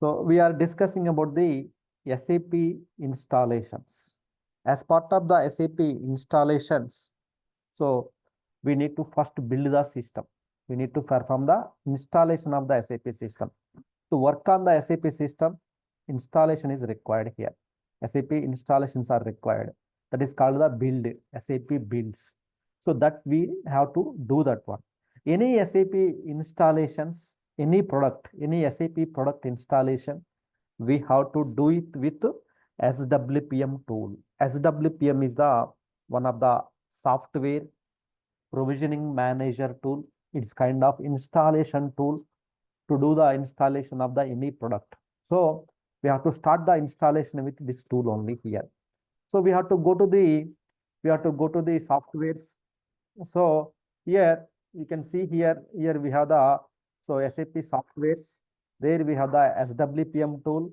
So we are discussing about the SAP installations. As part of the SAP installations, so we need to first build the system. We need to perform the installation of the SAP system. To work on the SAP system, installation is required here. SAP installations are required. That is called the build, SAP builds. So that we have to do that one. Any SAP installations, any product, any SAP product installation, we have to do it with SWPM tool. SWPM is the one of the software provisioning manager tool. It's kind of installation tool to do the installation of the any product. So we have to start the installation with this tool only here. So we have to go to the softwares. So here you can see here we have the SAP softwares. There we have the SWPM tool.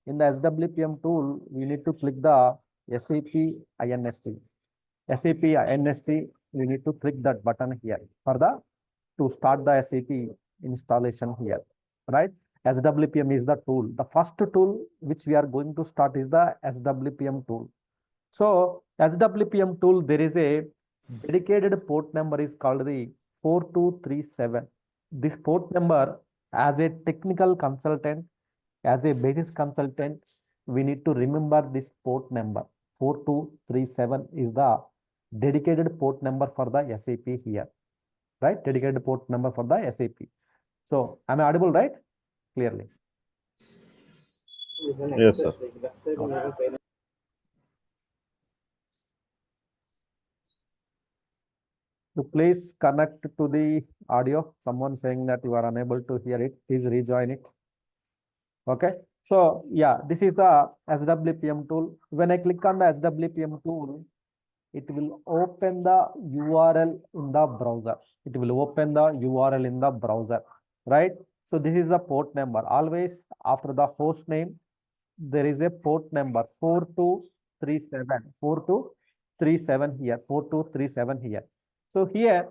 In the SWPM tool, we need to click the SAP INST. SAP INST, we need to click that button here for the to start the SAP installation here, right? SWPM is the tool. The first tool which we are going to start is the SWPM tool. So SWPM tool, there is a dedicated port number is called the 4237. This port number, as a technical consultant, as a business consultant, we need to remember this port number. 4237 is the dedicated port number for the SAP here, right? Dedicated port number for the SAP. So am I audible, right? Clearly. Yes, sir. Okay. So please connect to the audio. Someone saying that you are unable to hear it. Please rejoin it. Okay. So yeah, this is the SWPM tool. When I click on the SWPM tool, it will open the URL in the browser. It will open the URL in the browser, right? So this is the port number. Always after the host name, there is a port number 4237. 4237 here. 4237 here. So here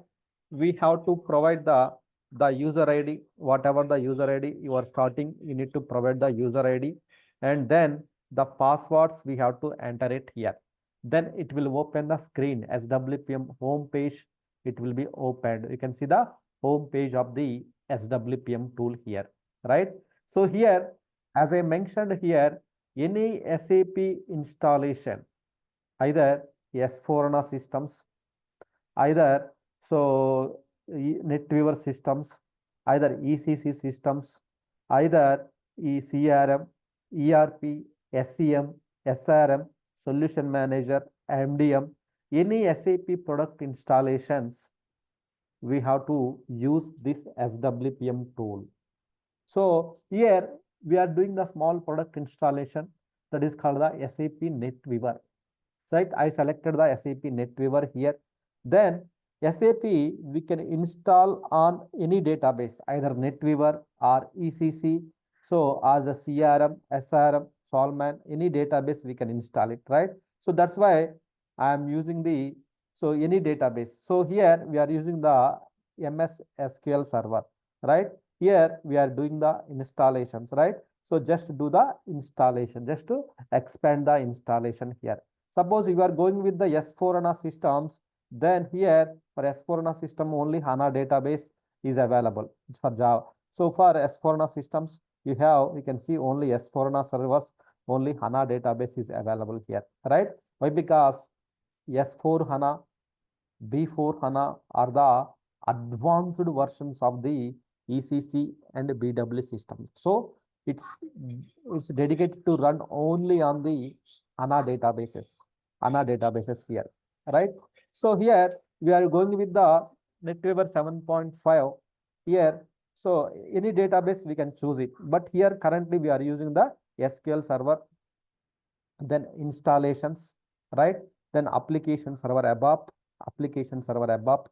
we have to provide the user ID, whatever the user ID you are starting, you need to provide the user ID, and then the passwords we have to enter it here. Then it will open the screen SWPM home page. It will be opened. You can see the home page of the SWPM tool here, right? So here, as I mentioned here, any SAP installation, either S4HANA systems, either NetWeaver systems, either ECC systems, either CRM, ERP, SCM, SRM, Solution Manager, MDM, any SAP product installations, we have to use this SWPM tool. So here we are doing the small product installation that is called the SAP NetWeaver. Right? I selected the SAP NetWeaver here. Then SAP we can install on any database, either NetWeaver or ECC. So as the CRM, SRM, Solman, any database we can install it, right? So that's why I am using any database. So here we are using the MS SQL server, right? Here we are doing the installations, right? So just do the installation, just to expand the installation here. Suppose you are going with the S4HANA systems, then here for S4HANA system only HANA database is available. It's for Java. So for S4HANA systems, you can see only S4HANA servers, only HANA database is available here, right? Why? Because S4HANA, B4HANA are the advanced versions of the ECC and BW system. So it's dedicated to run only on the HANA databases here, right? So here we are going with the NetWeaver 7.5 here. So any database we can choose it, but here currently we are using the SQL server, then installations, right? Then application server ABAP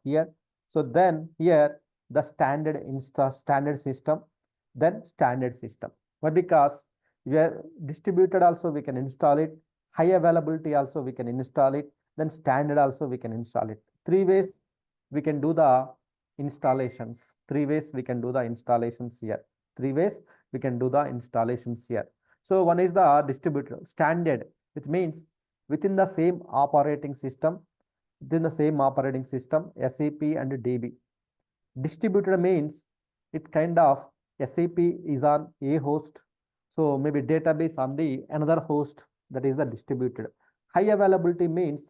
here. So then here the standard system, then standard system. But because we are distributed also we can install it, high availability also we can install it, then standard also we can install it. 3 ways we can do the installations. 3 ways we can do the installations here. Three ways we can do the installations here. So one is the distributor standard, which means within the same operating system, SAP and DB. Distributed means it kind of SAP is on a host, so maybe database on the another host, that is the distributed. High availability means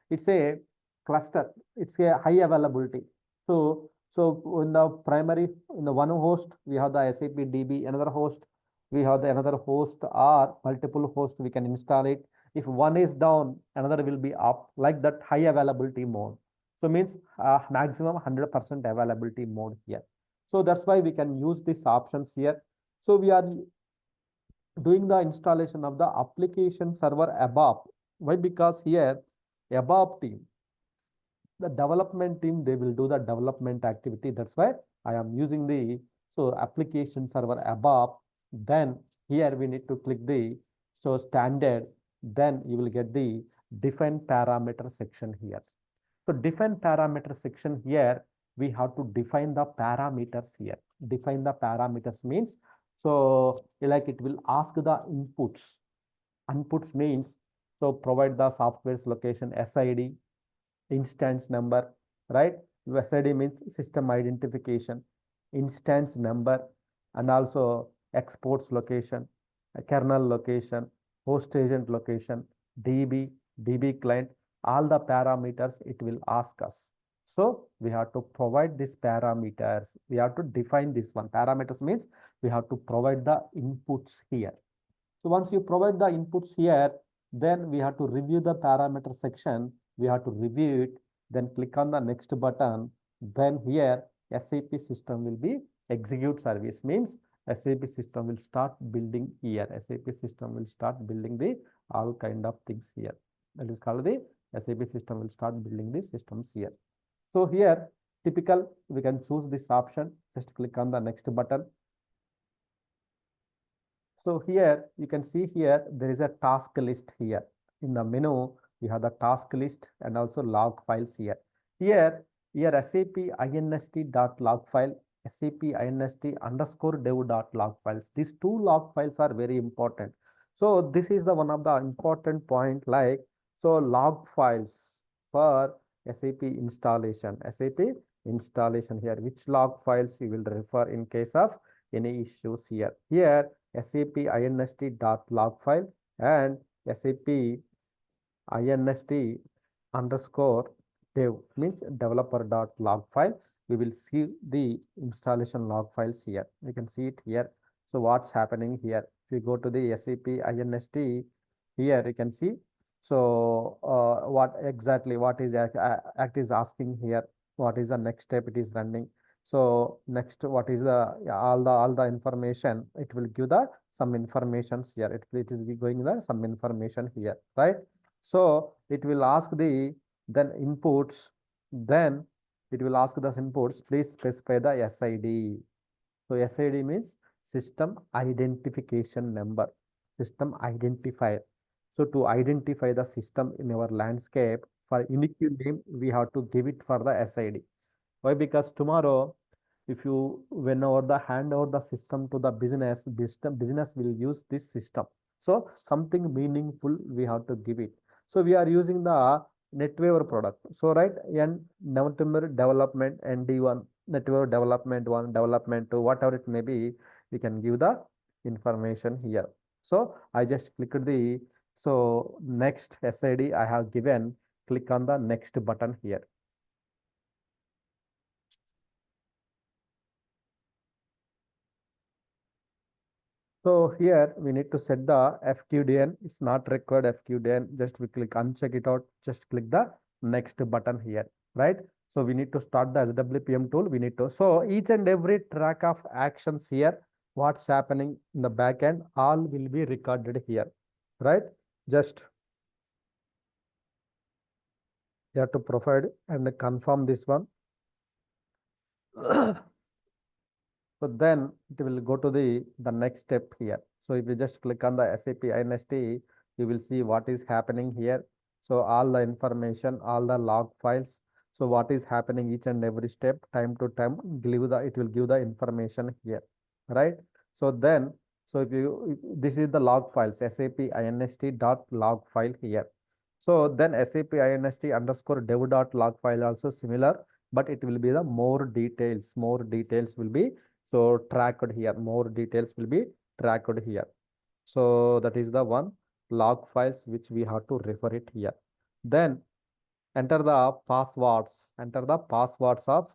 it's a cluster, it's a high availability. So in the primary, in the one host, we have the SAP DB, another host, we have the another host or multiple hosts, we can install it. If one is down, another will be up, like that high availability mode. So means maximum 100% availability mode here. So that's why we can use these options here. So we are doing the installation of the application server ABAP. Why? Because here ABAP team, the development team, they will do the development activity. That's why I am using the application server ABAP. Then here we need to click the standard. Then you will get the define parameter section here. So define parameter section here, we have to define the parameters here. Define the parameters means, so like it will ask the inputs. Inputs means, so provide the software's location, SID, instance number, right? SID means system identification, instance number, and also exports location, kernel location, host agent location, DB client, all the parameters it will ask us. So we have to provide these parameters. We have to define this one. Parameters means we have to provide the inputs here. So once you provide the inputs here, then we have to review the parameter section. We have to review it, then click on the next button. Then here SAP system will be execute service, means SAP system will start building here. SAP system will start building the all kind of things here. That is called the SAP system will start building the systems here. So here typical, we can choose this option. Just click on the next button. So here you can see here there is a task list here. In the menu, we have the task list and also log files here. Here SAP inst.log file, SAP inst_dev.log files. These two log files are very important. So this is the one of the important point, like, so log files for SAP installation. SAP installation here, which log files you will refer in case of any issues here. Here SAP inst.log file and SAP inst_dev means developer.log file. We will see the installation log files here. You can see it here. So what's happening here? If you go to the SAP inst, here you can see. So what exactly what is act is asking here? What is the next step it is running? So next, what is the all the information? It will give the some informations here. It is going the some information here, right? So it will ask the then inputs. Then it will ask the inputs. Please specify the SID. So SID means system identification number, system identifier. So to identify the system in our landscape, for unique name, we have to give it for the SID. Why? Because tomorrow, if you whenever the hand over the system to the business will use this system. So something meaningful we have to give it. So we are using the NetWeaver product. So right, and November development ND1, NetWeaver development 1, development 2, whatever it may be, we can give the information here. So I just clicked the next SID I have given. Click on the next button here. So here we need to set the FQDN. It's not required FQDN. Just we click uncheck it out. Just click the next button here, right? So we need to start the SWPM tool. We need to, so each and every track of actions here, what's happening in the back end, all will be recorded here, right? Just you have to provide and confirm this one. So then it will go to the next step here. So if you just click on the SAP inst, you will see what is happening here. So all the information, all the log files. So what is happening each and every step, time to time, it will give the information here, right? So then, so if you, this is the log files, SAP inst dot log file here. So then SAP inst underscore dev dot log file also similar, but it will be the more details will be so tracked here, more details will be tracked here. So that is the one log files which we have to refer it here. Then enter the passwords of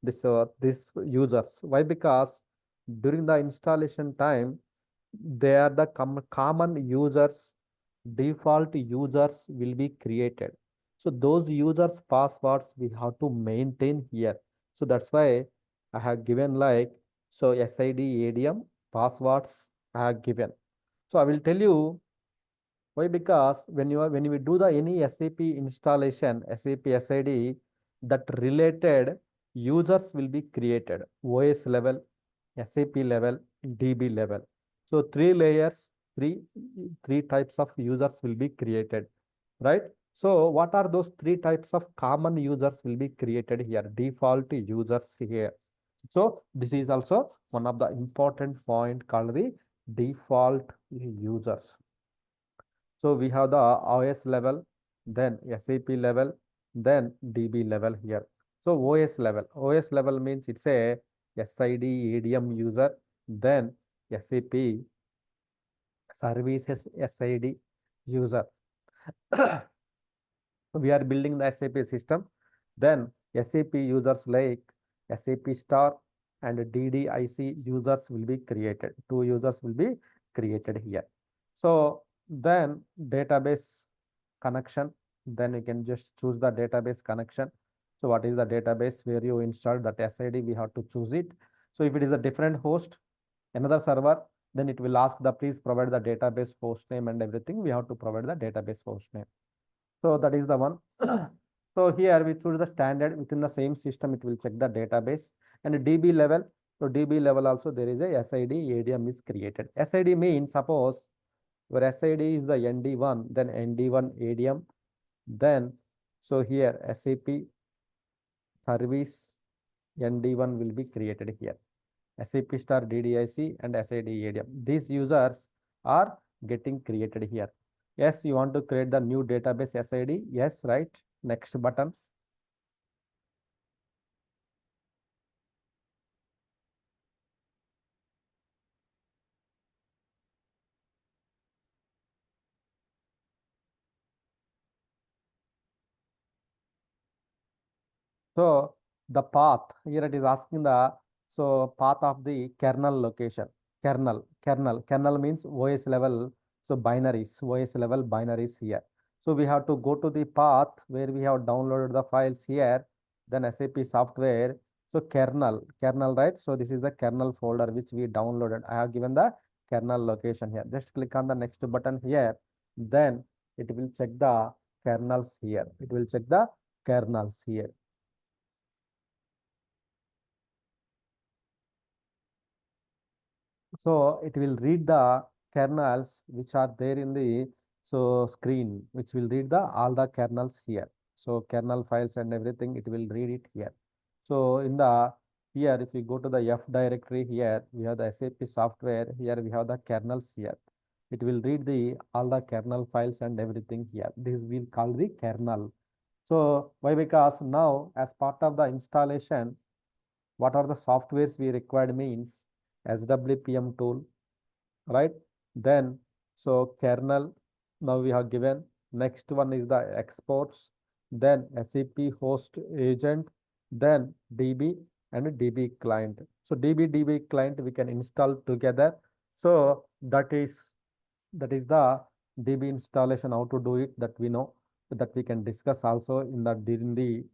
this users. Why? Because during the installation time they are the common users, default users will be created. So those users passwords we have to maintain here. So that's why I have given like, so sid adm passwords I have given. So I will tell you why? Because when we do the any SAP installation, SAP SID, that related users will be created. OS level, SAP level, DB level. So three layers, three types of users will be created, right? So what are those three types of common users will be created here? Default users here. So this is also one of the important point called the default users. So we have the OS level, then SAP level, then DB level here. So OS level means it's a SID ADM user, then SAP services SID user. We are building the SAP system. Then SAP users like SAP star and DDIC users will be created. Two users will be created here. So then database connection, then you can just choose the database connection. So what is the database where you install that SID? We have to choose it. So if it is a different host, another server, then it will ask the please provide the database host name and everything. We have to provide the database host name. So that is the one. So here we choose the standard within the same system. It will check the database and DB level. So DB level also there is a SID ADM is created. SID means suppose where SID is the ND1, then ND1 ADM, then so here SAP service ND1 will be created here. SAP star DDIC and SID ADM. These users are getting created here. Yes, you want to create the new database SID. Yes, right. Next button. So the path here it is asking the so path of the kernel location. Kernel means OS level. So binaries, OS level binaries here. So we have to go to the path where we have downloaded the files here. Then SAP software. So kernel, right? So this is the kernel folder which we downloaded. I have given the kernel location here. Just click on the next button here. Then it will check the kernels here. It will check the kernels here. So it will read the kernels which are there in the so screen, which will read the all the kernels here. So kernel files and everything, it will read it here. So in the here, if we go to the F directory here, we have the SAP software. Here we have the kernels here. It will read the all the kernel files and everything here. This will call the kernel. So why? Because now as part of the installation, what are the softwares we required means SWPM tool, right? Then so kernel, now we have given. Next one is the exports, then SAP host agent, then DB and DB client. So DB client we can install together. So that is the DB installation, how to do it, that we know, that we can discuss also in the during the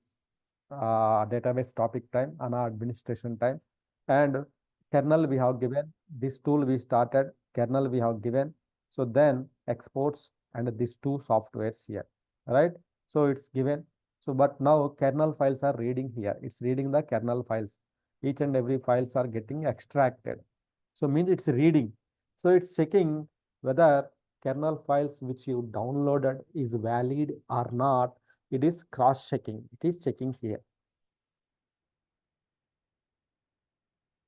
database topic time and our administration time. And kernel we have given, this tool we started, kernel we have given. So then exports and these two softwares here, right? So it's given. So but now kernel files are reading here. It's reading the kernel files. Each and every files are getting extracted. So means it's reading. So it's checking whether kernel files which you downloaded is valid or not. It is cross checking. It is checking here.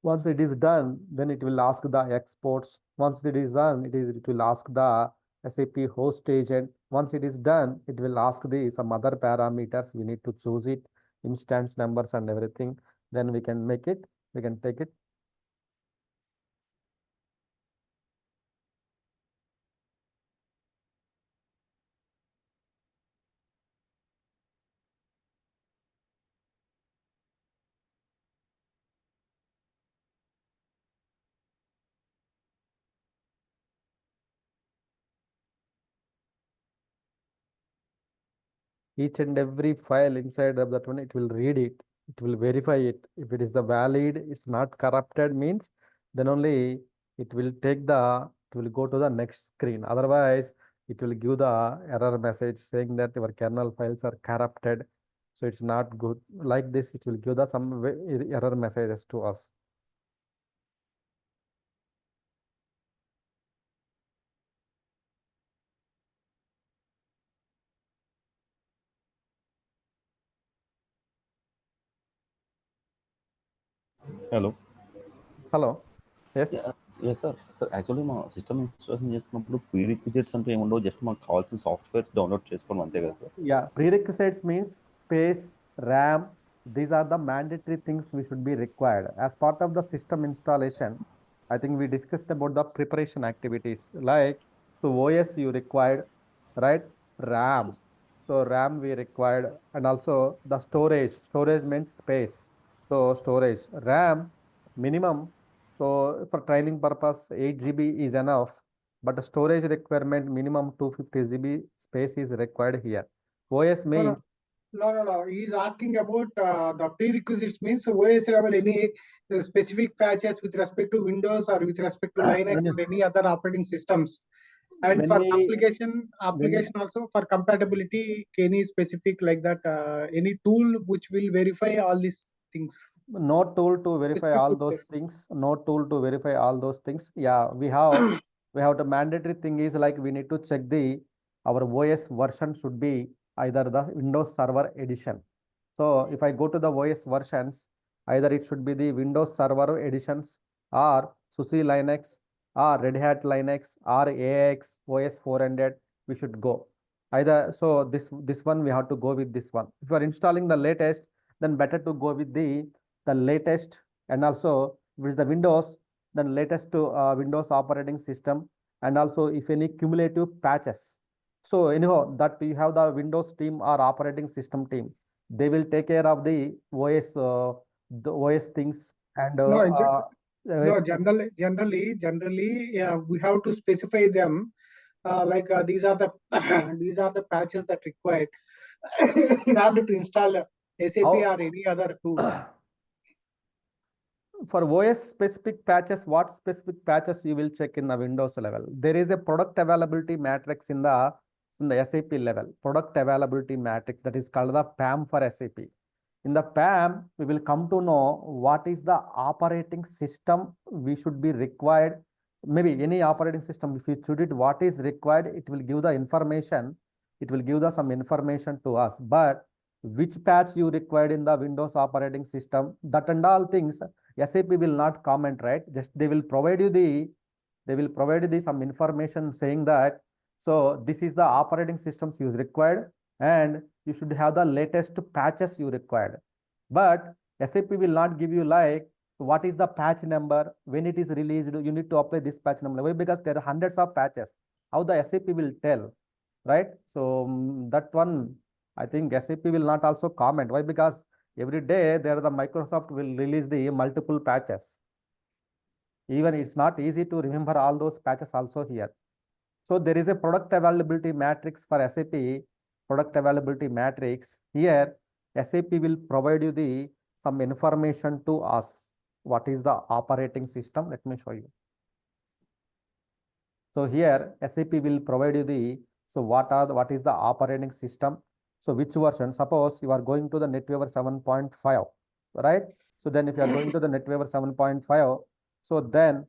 Once it is done, then it will ask the exports. Once it is done, it will ask the SAP host agent. Once it is done, it will ask the some other parameters. We need to choose it, instance numbers and everything. Then we can make it, we can take it. Each and every file inside of that one, it will read it, it will verify it. If it is the valid, it's not corrupted means, then only it will take the, it will go to the next screen. Otherwise, it will give the error message saying that your kernel files are corrupted. So it's not good. Like this, it will give the some error messages to us. Hello. Hello. Yes. Yeah, yes, sir. Sir, actually, my system installation చేస్తున్నప్పుడు prerequisites అంటే ఏముండవు just మాకు కావాల్సిన softwares download చేసుకోవడం అంతే కదా sir. Yeah, prerequisites means space, RAM. These are the mandatory things we should be required as part of the system installation. I think we discussed about the preparation activities like, so OS you required, right? RAM. So RAM we required, and also the storage. Storage means space. So storage, RAM minimum. So for training purpose, 8 GB is enough, but the storage requirement minimum 250 GB space is required here. OS No, means no, no. He is asking about the prerequisites means OS level any specific patches with respect to Windows or with respect to Linux when or any other operating systems. And when for we when application also for compatibility, any specific like that, any tool which will verify all these things. no tool to verify Specific all those tools. things, no tool to verify all those things. Yeah, we have the mandatory thing is like we need to check the our OS version should be either the Windows Server edition. So if I go to the OS versions, either it should be the Windows Server editions or SUSE Linux or Red Hat Linux or AX OS 400, we should go. Either so this one we have to go with this one. If you are installing the latest, then better to go with the latest, and also if it's the Windows, then latest to Windows operating system, and also if any cumulative patches. So anyhow, that you have the Windows team or operating system team, they will take care of the OS things and No, no. OS. Generally, yeah, we have to specify them. Like these are the these are the patches that required in order to install SAP How or any other tool. for OS specific patches, what specific patches you will check in the Windows level? There is a product availability matrix in the SAP level. Product availability matrix, that is called the PAM for SAP. In the PAM, we will come to know what is the operating system we should be required. Maybe any operating system, if you choose it, what is required, it will give the information. It will give the some information to us. But which patch you required in the Windows operating system, that and all things, SAP will not comment, right? Just they will provide you some information saying that, so this is the operating systems you required, and you should have the latest patches you required. But SAP will not give you like what is the patch number, when it is released, you need to apply this patch number. Why? Because there are hundreds of patches. How the SAP will tell, right? So that one, I think SAP will not also comment. Why? Because every day there the Microsoft will release the multiple patches. Even it's not easy to remember all those patches also here. So there is a product availability matrix for SAP, product availability matrix. Here, SAP will provide you the some information to us. What is the operating system? Let me show you. So here, SAP will provide you the, so what is the operating system? So which version? Suppose you are going to the NetWeaver 7.5, right? So then if you are going to the NetWeaver 7.5, so then,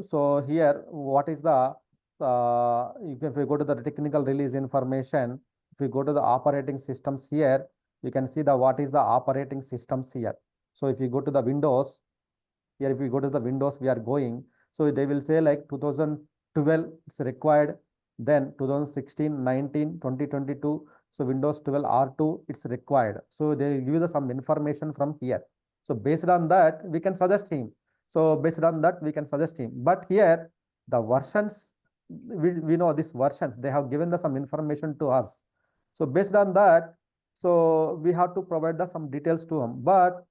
so here, what is the, if you go to the technical release information, if you go to the operating systems here, you can see the what is the operating systems here. So if you go to the Windows, Here, if we go to the Windows, we are going. So they will say like 2012 it's required, then 2016, 19, 2022. So Windows 12 R2 it's required. So they give us some information from here. So based on that, we can suggest him. So based on that, we can suggest him. But here, the versions, we know these versions, they have given the some information to us. So based on that, so we have to provide the some details to him. But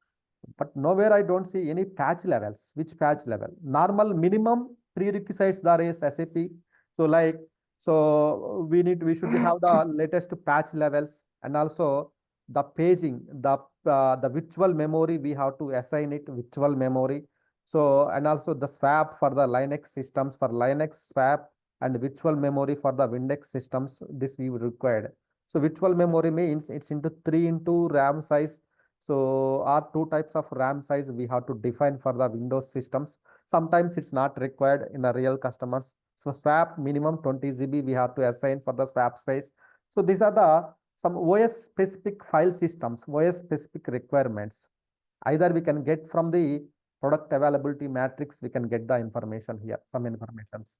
nowhere I don't see any patch levels. Which patch level? Normal minimum prerequisites there is SAP. So like, so we should have the latest patch levels, and also the paging, the virtual memory we have to assign it virtual memory. So and also the swap for the Linux systems, for Linux swap and virtual memory for the Windows systems. This we required. So virtual memory means it's into 3 into RAM size. So are two types of RAM size we have to define for the Windows systems. Sometimes it's not required in the real customers. So swap minimum 20 GB we have to assign for the swap size. So these are the some OS specific file systems, OS specific requirements. Either we can get from the product availability matrix, we can get the information here, some informations.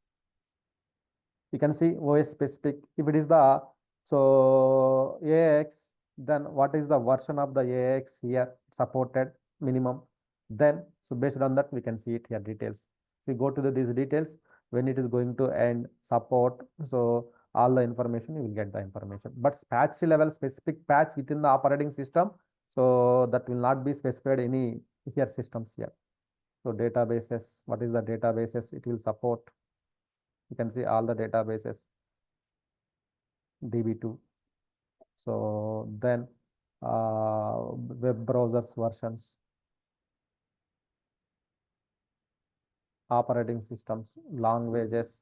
You can see OS specific. If it is the so AX, then what is the version of the AX here supported minimum? Then so based on that we can see it here details. If we go to these details, when it is going to end support, so all the information you will get the information. But patch level specific patch within the operating system, so that will not be specified any here systems here. So databases, what is the databases it will support? You can see all the databases DB2. So then web browsers versions, operating systems, languages.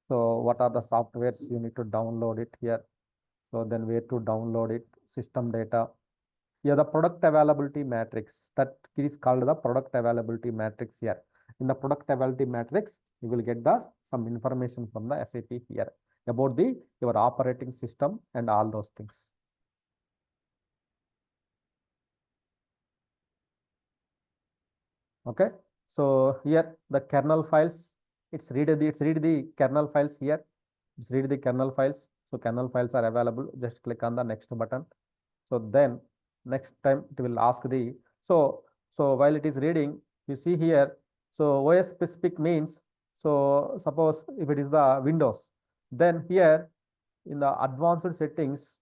So what are the softwares you need to download it here? So then where to download it, system data. Here the product availability matrix, that is called the product availability matrix here. In the product availability matrix, you will get the some information from the SAP here about your operating system and all those things. Okay, so here the kernel files, it's read the kernel files here. It's read the kernel files. So kernel files are available. Just click on the next button. So then next time it will ask the so while it is reading, you see here. So OS specific means, so suppose if it is the Windows, then here in the advanced settings,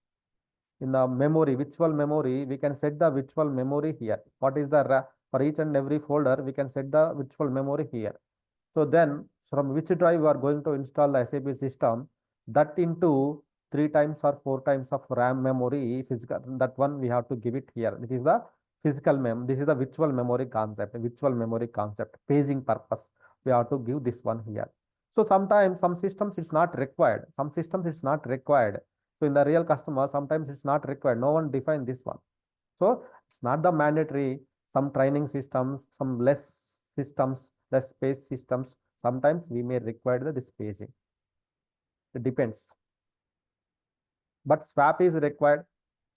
in the memory, virtual memory, we can set the virtual memory here. What is the for each and every folder, we can set the virtual memory here. So then from which drive you are going to install the SAP system, that into 3 times or 4 times of RAM memory physical, that one we have to give it here. This is the physical this is the virtual memory concept, paging purpose. We have to give this one here. So sometimes some systems it's not required. Some systems it's not required. So in the real customer, sometimes it's not required. No one define this one. So it's not the mandatory. Some training systems, some less systems, less space systems. Sometimes we may require the spacing. It depends. But swap is required.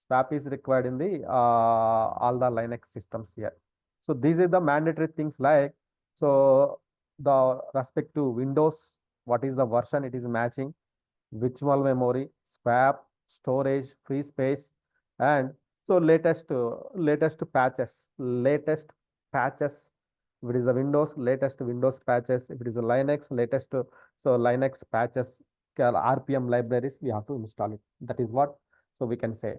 Swap is required in the all the Linux systems here. So these are the mandatory things like, so the respect to Windows, what is the version it is matching, virtual memory, swap, storage, free space, and so latest patches, If it is the Windows, latest Windows patches. If it is a Linux, latest so Linux patches, RPM libraries we have to install it. That is what so we can say.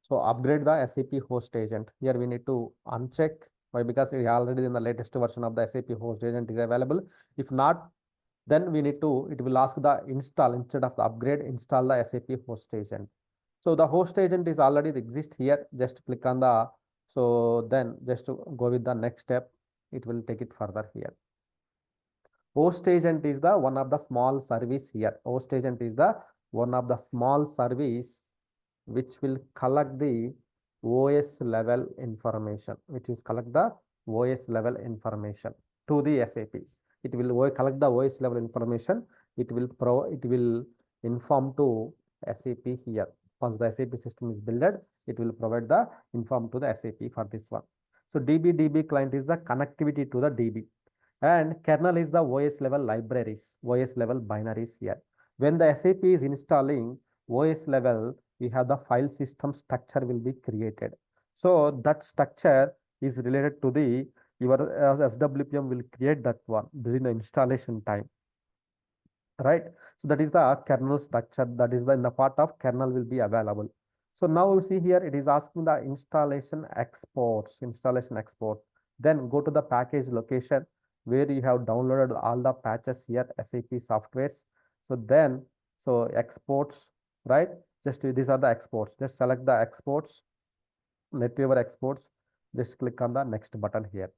So upgrade the SAP host agent. Here we need to uncheck. Why? Because we already in the latest version of the SAP host agent is available. If not, then we need to, it will ask the install instead of the upgrade, install the SAP host agent. So the host agent is already exist here. Just click on the, so then just to go with the next step, it will take it further here. Host agent is the one of the small service here. Host agent is the one of the small service which will collect the OS level information, to the SAP. It will collect the OS level information. It will inform to SAP here. Once the SAP system is built, it will provide the inform to the SAP for this one. So DB client is the connectivity to the DB, and kernel is the OS level libraries, OS level binaries here. When the SAP is installing OS level, we have the file system structure will be created. So that structure is related to the your SWPM will create that one during the installation time, right? So that is the kernel structure, that is the in the part of kernel will be available. So now you see here it is asking the installation exports, then go to the package location where you have downloaded all the patches here, SAP softwares. So then exports, right? Just these are the exports, just select the exports, NetWeaver exports, just click on the next button here.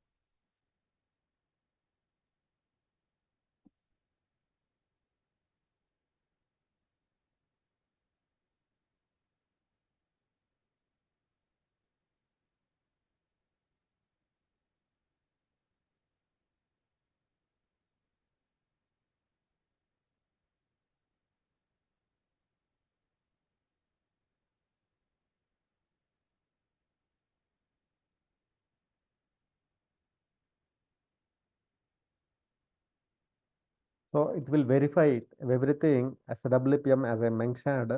So it will verify it, everything SWPM, as I mentioned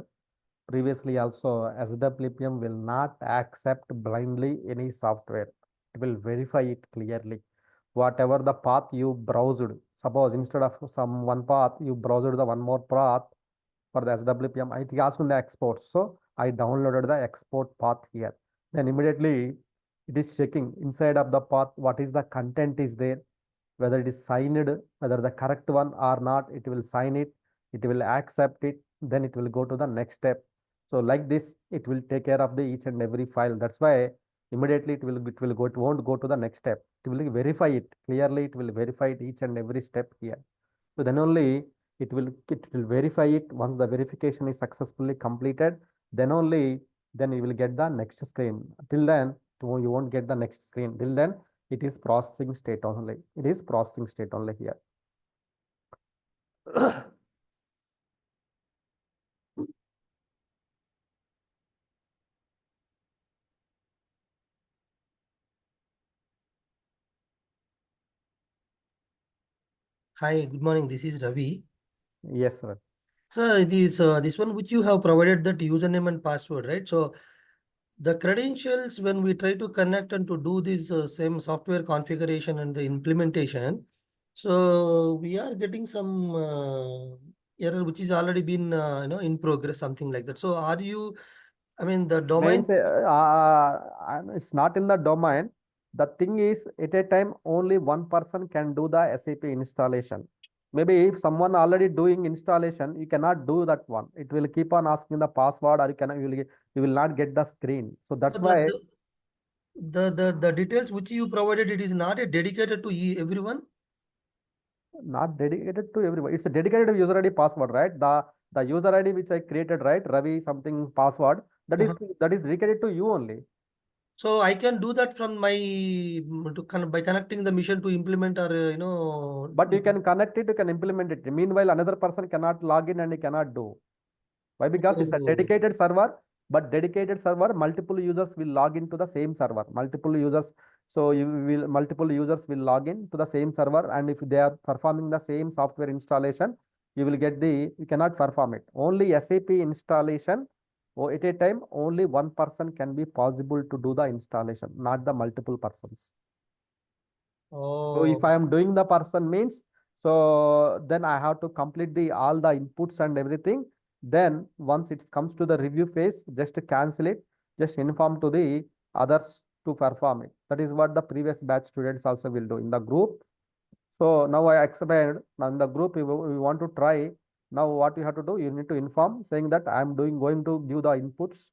previously also, SWPM will not accept blindly any software. It will verify it clearly. Whatever the path you browsed, suppose instead of some one path, you browsed the one more path for the SWPM, it asks in the export. So I downloaded the export path here. Then immediately it is checking inside of the path what is the content is there, whether it is signed, whether the correct one or not, it will sign it, it will accept it, then it will go to the next step. So like this, it will take care of the each and every file. That's why immediately it won't go to the next step. It will verify it clearly. It will verify it each and every step here. So then only it will verify it. Once the verification is successfully completed, then you will get the next screen. Till then, you won't get the next screen. Till then, it is processing state only. It is processing state only here. Hi, good morning. This is Ravi. Yes, sir. So this one which you have provided that username and password, right? So the credentials when we try to connect and to do this same software configuration and the implementation, so we are getting some error which is already been in progress, something like that. So are you? I mean the domain. Means it's not in the domain. The thing is, at a time, only one person can do the SAP installation. Maybe if someone already doing installation, you cannot do that one. It will keep on asking the password, or you will not get the screen. So that's So why the details which you provided, it is not dedicated to everyone. not dedicated to everyone. It's a dedicated user ID password, right? The user ID which I created, right? Ravi something password. That is dedicated to you only. So I can do that from my by connecting the mission to implement or But you can connect it, you can implement it. Meanwhile, another person cannot log in and he cannot do. Why? Because it's a dedicated server, but dedicated server, multiple users will log into the same server. Multiple users will log in to the same server, and if they are performing the same software installation, you cannot perform it. Only SAP installation, or at a time, only one person can be possible to do the installation, not the multiple persons. So if I am doing the person means, so then I have to complete all the inputs and everything. Then once it comes to the review phase, just to cancel it, just inform to the others to perform it. That is what the previous batch students also will do in the group. So now I explained. Now in the group, we want to try. Now what you have to do, you need to inform saying that I am going to give the inputs.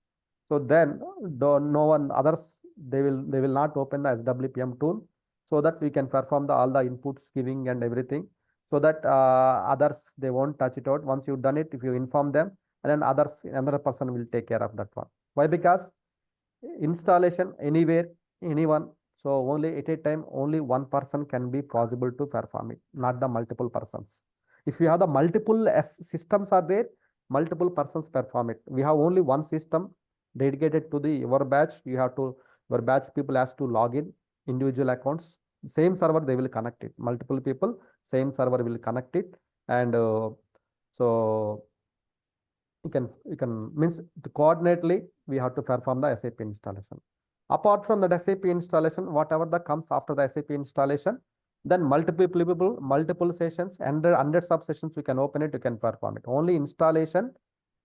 So then no one others, they will not open the SWPM tool, so that we can perform all the inputs giving and everything, so that others, they won't touch it out. Once you've done it, if you inform them, and then another person will take care of that one. Why? Because installation anywhere, anyone, so only at a time, only one person can be possible to perform it, not the multiple persons. If you have the multiple systems are there, multiple persons perform it. We have only one system dedicated to the your batch. Your batch people has to log in individual accounts. Same server they will connect it. Multiple people, same server will connect it, and so you can means coordinately we have to perform the SAP installation. Apart from that SAP installation, whatever that comes after the SAP installation, then multiple sessions and hundreds of sessions you can open it, you can perform it. Only installation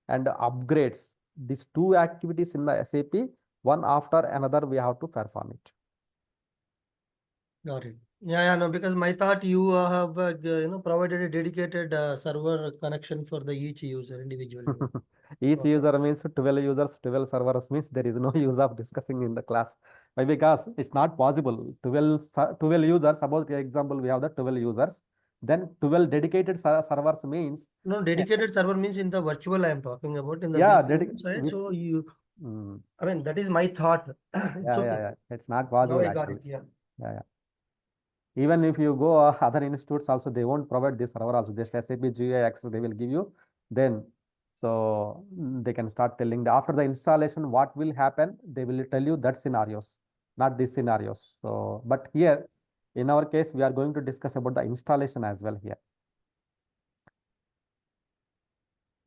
and upgrades, these two activities in the SAP, one after another we have to perform it. Got it. Yeah, no, because my thought you have provided a dedicated server connection for the each user individually. Each Okay. user means 12 users, 12 servers means there is no use of discussing in the class. Why? Because it's not possible. 12 users, suppose for example, we have the 12 users, then 12 dedicated servers means. No, dedicated server means in the virtual I am talking about in the Yeah, virtual side. So you, Mm, I mean, that is my thought. It's okay. yeah. It's not Now possible I got actually. it. Yeah. Yeah. Even if you go other institutes also, they won't provide this server also. Just SAP GUI access they will give you. Then, so they can start telling after the installation what will happen. They will tell you that scenarios, not these scenarios. So, but here in our case, we are going to discuss about the installation as well here.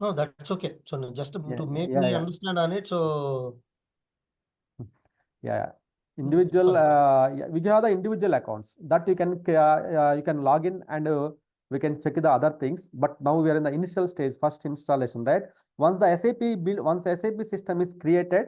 No, that's okay. So just to make Yeah, me yeah. understand on it. So Yeah. Individual, we have the individual accounts that you can log in and we can check the other things. But now we are in the initial stage, first installation, right? Once the SAP system is created,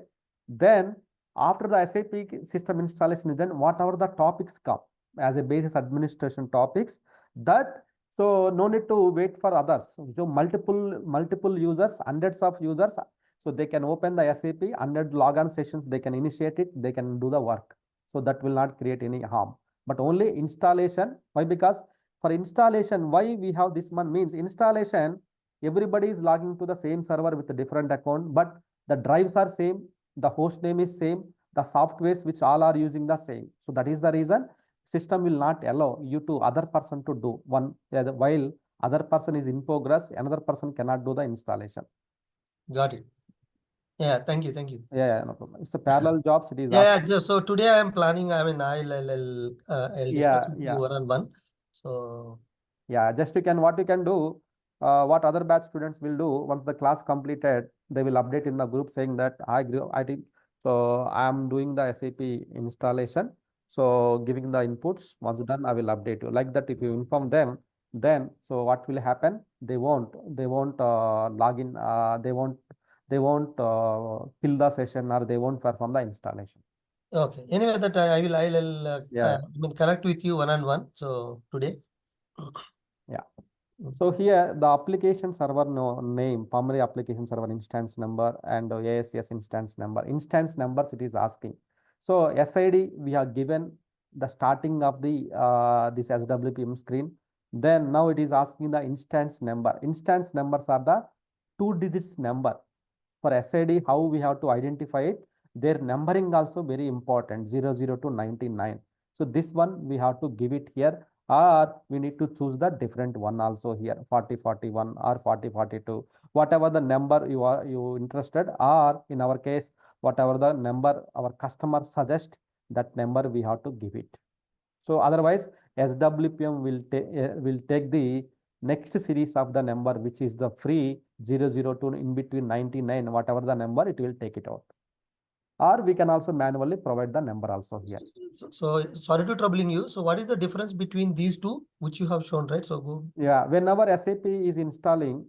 then after the SAP system installation, then whatever the topics come as a basis administration topics, that so no need to wait for others. So multiple users, hundreds of users. So they can open the SAP, 100 logon sessions, they can initiate it, they can do the work. So that will not create any harm. But only installation, why? Because for installation, why we have this one means installation, everybody is logging to the same server with a different account, but the drives are same, the host name is same, the softwares which all are using the same. So that is the reason system will not allow you to other person to do one, while other person is in progress, another person cannot do the installation. got it. Yeah, thank you. Yeah, no problem. It's a parallel jobs. It is. Yeah. So today I am planning. I mean, I'll discuss with you one-on-one. So yeah, just what you can do, what other batch students will do once the class completed, they will update in the group saying that I did. So I am doing the SAP installation. So giving the inputs. Once done, I will update you. Like that, if you inform them, then so what will happen? They won't log in. They won't kill the session or they won't perform the installation. okay. Anyway, that I'll Yeah. I mean, connect with you one-on-one. So today. Yeah. So here the application server name, primary application server instance number and ASS instance number. Instance numbers it is asking. So SID we are given the starting of the this SWPM screen. Then now it is asking the instance number. Instance numbers are the 2 digits number. For SID, how we have to identify it? Their numbering also very important, 00 to 99. So this one we have to give it here, or we need to choose the different one also here, 4041 or 4042, whatever the number you interested, or in our case, whatever the number our customer suggests, that number we have to give it. So otherwise, SWPM will take the next series of the number, which is the free 002 in between 99, whatever the number, it will take it out. Or we can also manually provide the number also here. So sorry to troubling you. So what is the difference between these two, which you have shown, right? So go. Yeah, whenever SAP is installing,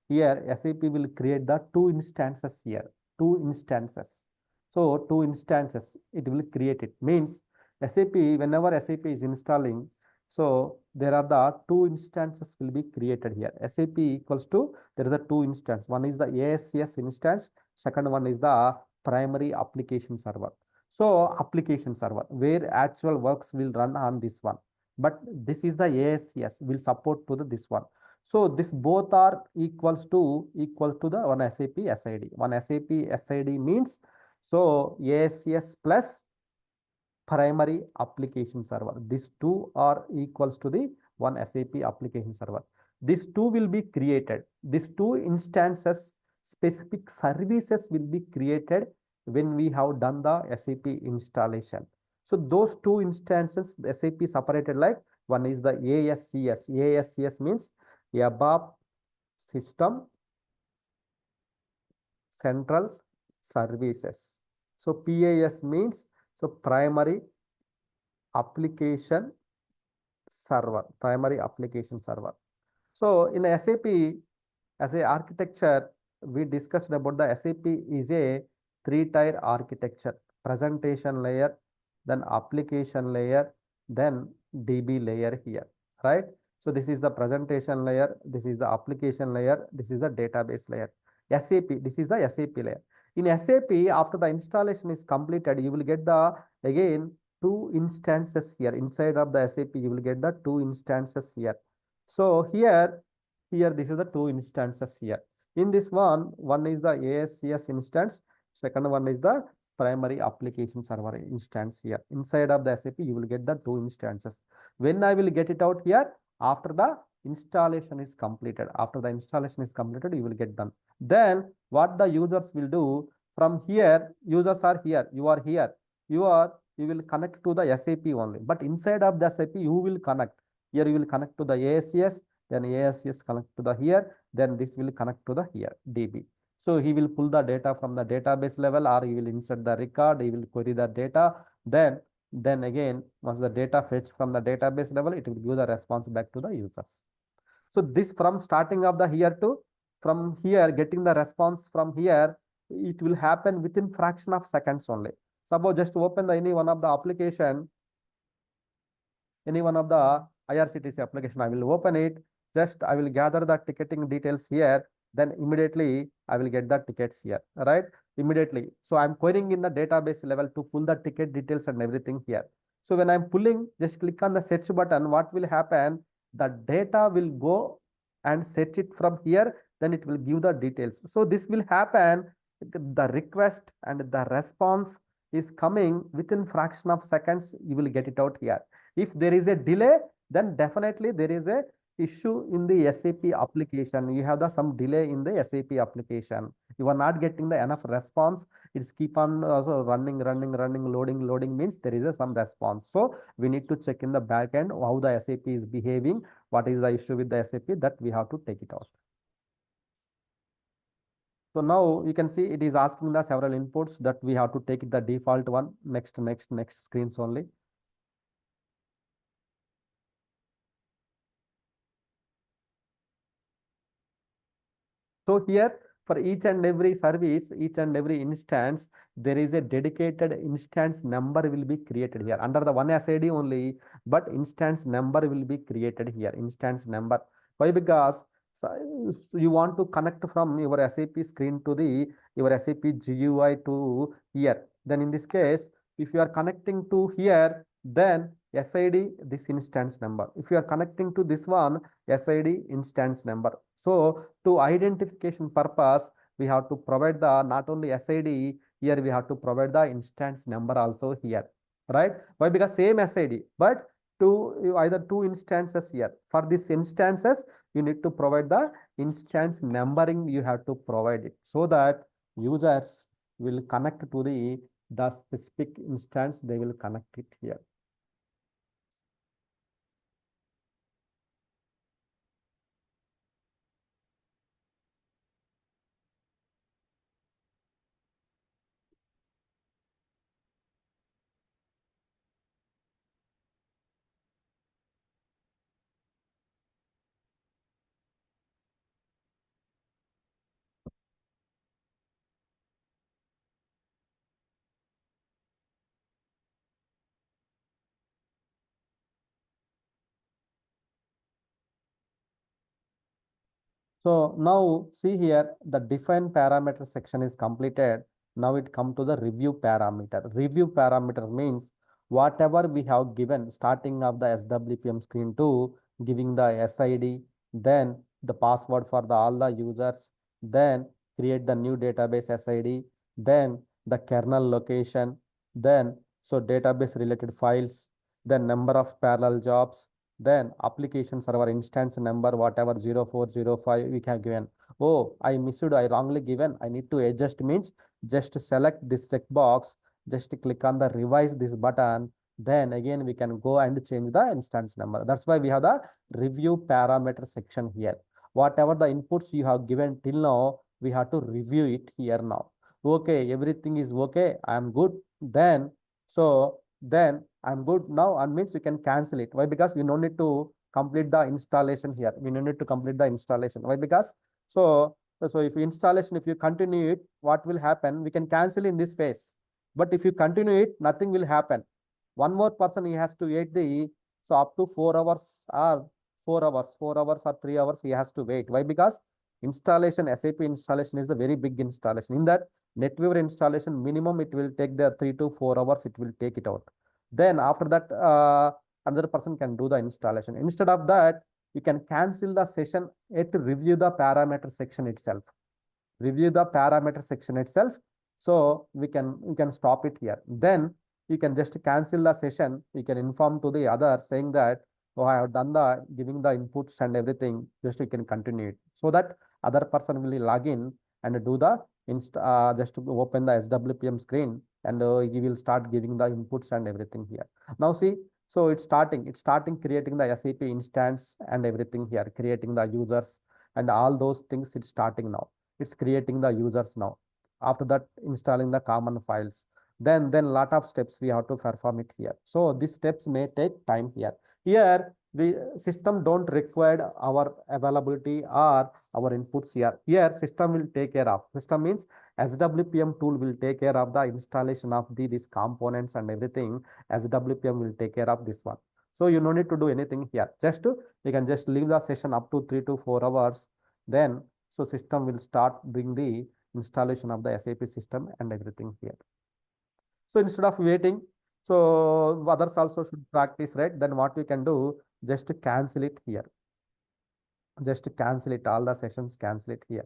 here SAP will create the 2 instances here, 2 instances. So 2 instances, it will create it. Means SAP, whenever SAP is installing, so there are the 2 instances will be created here. SAP equals to, there is a 2 instance. One is the ASS instance, second one is the primary application server. So application server, where actual works will run on this one. But this is the ASS will support to this one. So this both are equal to the one SAP SID. One SAP SID means so ASS plus primary application server. These two are equals to the one SAP application server. These two will be created. These two instances, specific services will be created when we have done the SAP installation. So those two instances, the SAP separated like one is the ASCS. ASCS means ABAP System Central Services. So PAS means so primary application server, primary application server. So in SAP as a architecture, we discussed about the SAP is a three-tier architecture: presentation layer, then application layer, then DB layer here, right? So this is the presentation layer, this is the application layer, this is the database layer. SAP, this is the SAP layer. In SAP, after the installation is completed, you will get the again two instances here inside of the SAP. You will get the two instances here. So here this is the two instances here. In this one is the ASCS instance, second one is the primary application server instance here. Inside of the SAP, you will get the two instances. When I will get it out here, after the installation is completed. After the installation is completed, you will get done. Then what the users will do from here, users are here, you are here, you will connect to the SAP only. But inside of the SAP, you will connect. Here you will connect to the ASCS, then ASCS connect to the here, then this will connect to the here DB. So he will pull the data from the database level, or he will insert the record, he will query the data. Then again, once the data fetch from the database level, it will give the response back to the users. So this from starting of the here to from here getting the response from here, it will happen within fraction of seconds only. Suppose just open the any one of the application, any one of the IRCTC application, I will open it. Just I will gather the ticketing details here. Then immediately I will get the tickets here, right? Immediately. So I'm querying in the database level to pull the ticket details and everything here. So when I'm pulling, just click on the search button. What will happen? The data will go and search it from here. Then it will give the details. So this will happen. The request and the response is coming within fraction of seconds. You will get it out here. If there is a delay, then definitely there is a issue in the SAP application. You have some delay in the SAP application. You are not getting the enough response. It's keep on also running, loading means there is some response. So we need to check in the back end how the SAP is behaving. What is the issue with the SAP, that we have to take it out. So now you can see it is asking the several inputs that we have to take the default one. Next screens only. So here for each and every service, each and every instance, there is a dedicated instance number will be created here under the one SID only, but instance number will be created here. Instance number. Why? Because you want to connect from your SAP screen to your SAP GUI to here. Then in this case, if you are connecting to here, then SID this instance number. If you are connecting to this one, SID instance number. So to identification purpose, we have to provide the not only SID, here we have to provide the instance number also here, right? Why? Because same SID, but either two instances here. For these instances, you need to provide the instance numbering. You have to provide it so that users will connect to the specific instance. They will connect it here. So now see here, the define parameter section is completed. Now it come to the review parameter. Review parameter means whatever we have given starting of the SWPM screen to giving the SID, then the password for all the users, then create the new database SID, then the kernel location, then so database related files, then number of parallel jobs, Then application server instance number, whatever 0405 we have given. Oh, I missed, I wrongly given. I need to adjust means just select this checkbox, just click on the revise this button. Then again, we can go and change the instance number. That's why we have the review parameter section here. Whatever the inputs you have given till now, we have to review it here now. Okay, everything is okay. I am good. Then, then I'm good now, and means you can cancel it. Why? Because we no need to complete the installation here. We no need to complete the installation. Why? Because so if installation, if you continue it, what will happen? We can cancel in this phase. But if you continue it, nothing will happen. One more person, he has to wait the, so up to 4 hours or 4 hours or 3 hours he has to wait. Why? Because installation, SAP installation is the very big installation. In that NetWeaver installation, minimum it will take the 3 to 4 hours, it will take it out. Then after that, another person can do the installation. Instead of that, you can cancel the session at review the parameter section itself. Review the parameter section itself. So we can stop it here. Then you can just cancel the session. You can inform to the other saying that, oh, I have done the giving the inputs and everything. Just you can continue it, so that other person will log in and do the just to open the SWPM screen, and he will start giving the inputs and everything here. Now see, so it's starting creating the SAP instance and everything here, creating the users and all those things. It's starting now. It's creating the users now. After that, installing the common files. Then lot of steps we have to perform it here. So these steps may take time here. Here, the system don't require our availability or our inputs here. Here, system will take care of. System means SWPM tool will take care of the installation of these components and everything. SWPM will take care of this one. So you no need to do anything here. You can just leave the session up to 3 to 4 hours. Then, so system will start doing the installation of the SAP system and everything here. So instead of waiting, so others also should practice, right? Then what we can do, just cancel it here. Just cancel it, all the sessions, cancel it here.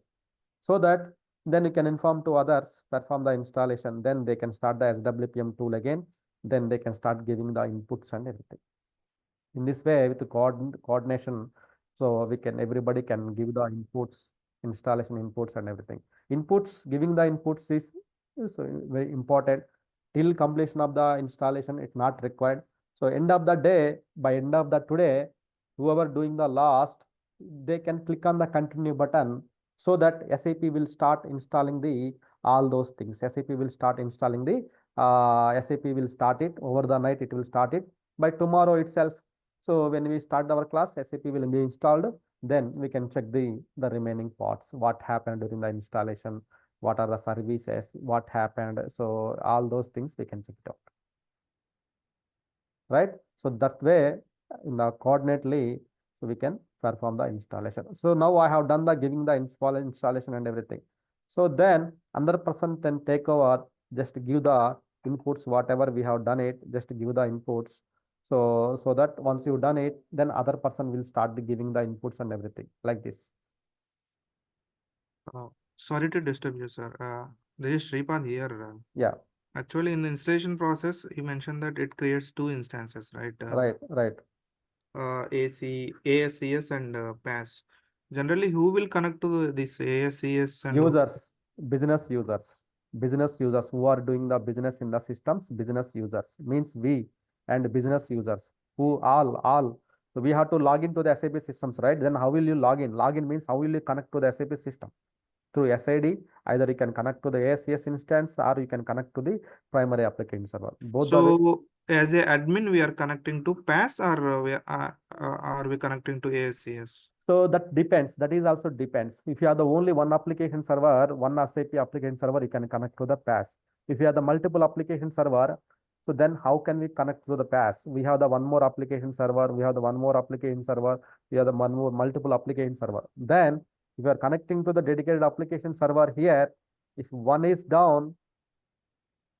So that then you can inform to others, perform the installation, then they can start the SWPM tool again, then they can start giving the inputs and everything. In this way, with the coordination, so everybody can give the inputs, installation inputs and everything. Inputs, giving the inputs is very important. Till completion of the installation, it's not required. So end of the day, by end of the today, whoever doing the last, they can click on the continue button, so that SAP will start installing all those things. SAP will start installing SAP will start it over the night. It will start it by tomorrow itself. So when we start our class, SAP will be installed. Then we can check the remaining parts, what happened during the installation, what are the services, what happened. So all those things we can check it out, right? So that way, in the coordinately, so we can perform the installation. So now I have done the giving the installation and everything. So then another person can take over, just give the inputs, whatever we have done it, just give the inputs. So that once you've done it, then other person will start giving the inputs and everything like this. Sorry to disturb you, sir. There is Shripad here. Yeah. Actually, in the installation process, you mentioned that it creates two instances, right? Right. ASCS and PAS. Generally, who will connect to this ASCS and Users, business users who are doing the business in the systems. Business users means we, and business users who all. So we have to log into the SAP systems, right? Then how will you log in? Login means how will you connect to the SAP system? Through SID, either you can connect to the ASCS instance or you can connect to the primary application server. Both So as a admin, we are connecting to PAS, or are we connecting to ASCS? So that depends. That is also depends. If you have the only one application server, one SAP application server, you can connect to the PAS. If you have the multiple application server, so then how can we connect to the PAS? We have the one more application server. We have the one more application server. We have the one more multiple application server. Then if you are connecting to the dedicated application server here, if one is down,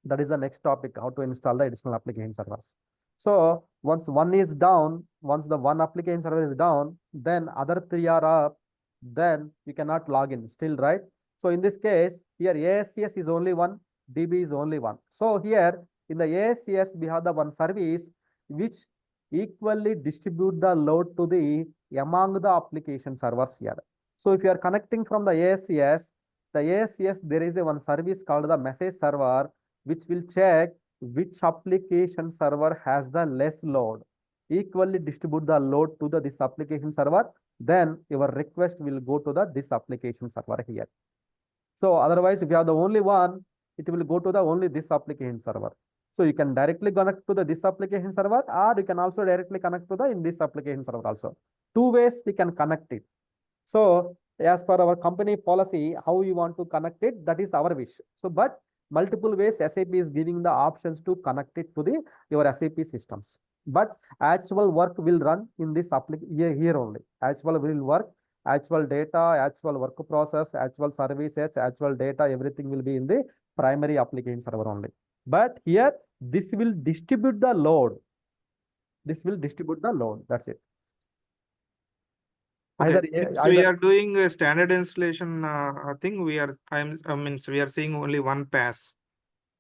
that is the next topic, how to install the additional application servers. So once one is down, once the one application server is down, then other three are up, then you cannot log in still, right? So in this case, here ASCS is only one, DB is only one. So here in the ASCS, we have the one service which equally distribute the load to the among the application servers here. So if you are connecting from the ASCS, there is a one service called the message server, which will check which application server has the less load. Equally distribute the load to this application server, then your request will go to this application server here. So otherwise, if you have the only one, it will go to the only this application server. So you can directly connect to this application server, or you can also directly connect to in this application server also. Two ways we can connect it. So as per our company policy, how you want to connect it, that is our wish. So, but multiple ways SAP is giving the options to connect it to your SAP systems. But actual work will run in this application here only. Actual will work, actual data, actual work process, actual services, actual data, everything will be in the primary application server only. But here, this will distribute the load. This will distribute the load. That's it. Okay. We are doing a standard installation thing. We are seeing only one pass.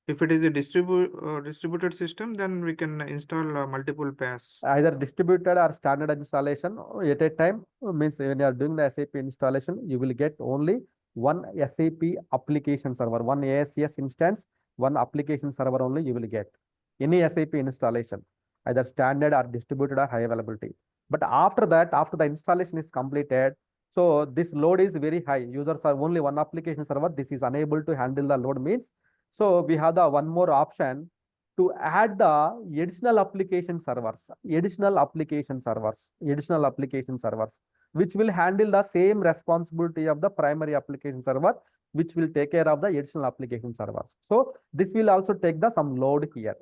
If it is a distributed system, then we can install multiple pass. Either distributed or standard installation at a time, means when you are doing the SAP installation, you will get only one SAP application server, one ASCS instance, one application server only you will get. Any SAP installation, either standard or distributed or high availability. But after that, after the installation is completed, so this load is very high. Users are only one application server. This is unable to handle the load means. So we have the one more option to add the additional application servers, which will handle the same responsibility of the primary application server, which will take care of the additional application servers. So this will also take some load here.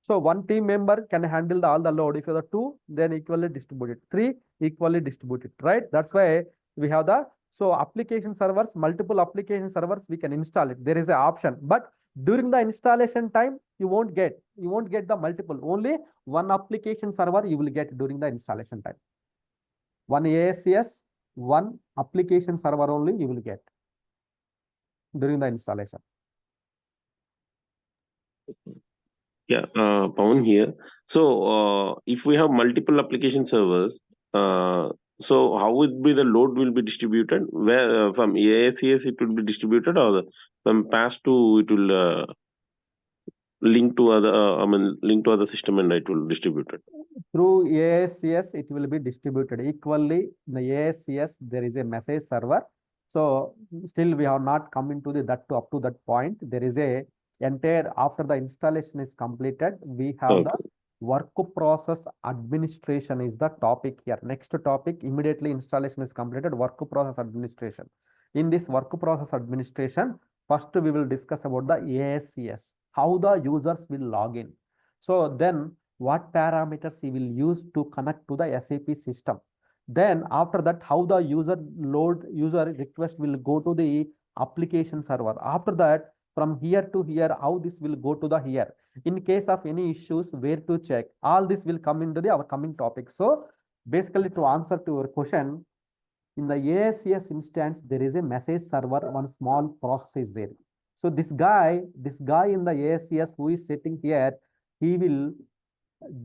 So one team member can handle all the load. If you have 2, then equally distributed. 3, equally distributed, right? That's why we have so application servers, multiple application servers, we can install it. There is an option, but during the installation time, you won't get the multiple. Only one application server you will get during the installation time. One ASCS, one application server only you will get during the installation. Yeah, Pawan here. So if we have multiple application servers, so how would be the load will be distributed? Where from ASCS it will be distributed, or from pass to it will link to other system and it will distribute it? Through ASCS, it will be distributed equally. In the ASCS, there is a message server. So still we have not come into up to that point. There is a entire, after the installation is completed, we have the work process administration is the topic here. Next topic, immediately installation is completed, work process administration. In this work process administration, first we will discuss about the ASCS, how the users will log in. So then what parameters he will use to connect to the SAP system. Then after that, how the user request will go to the application server. After that, from here to here, how this will go to the here. In case of any issues, where to check. All this will come into our coming topic. So basically, to answer to your question, in the ASCS instance, there is a message server, one small process is there. So this guy in the ASCS who is sitting here, he will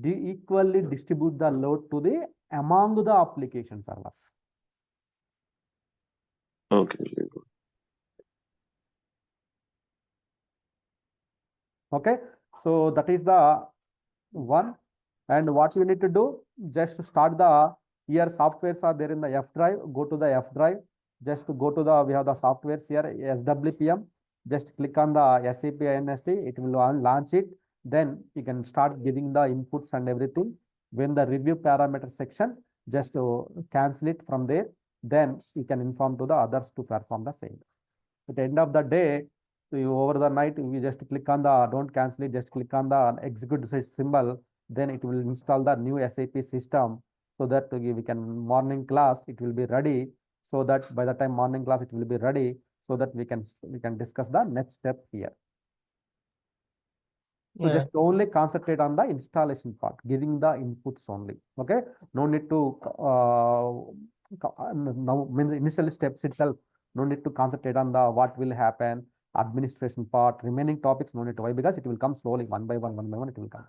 equally distribute the load to among the application servers. Okay. Okay, so that is the one. And what you need to do, just start here softwares are there in the F drive, go to the F drive, just go to we have the softwares here, SWPM, just click on the SAP INST, it will launch it. Then you can start giving the inputs and everything. When the review parameter section, just cancel it from there. Then you can inform to the others to perform the same. At the end of the day, over the night, you just click on don't cancel it, just click on the execute symbol. Then it will install the new SAP system, so that we can morning class, it will be ready. So that by the time morning class, it will be ready, so that we can discuss the next step here. So just only concentrate on the installation part, giving the inputs only. Okay, no need to now means initial steps itself. No need to concentrate on what will happen, administration part, remaining topics. No need to. Why? Because it will come slowly, one by one, it will come.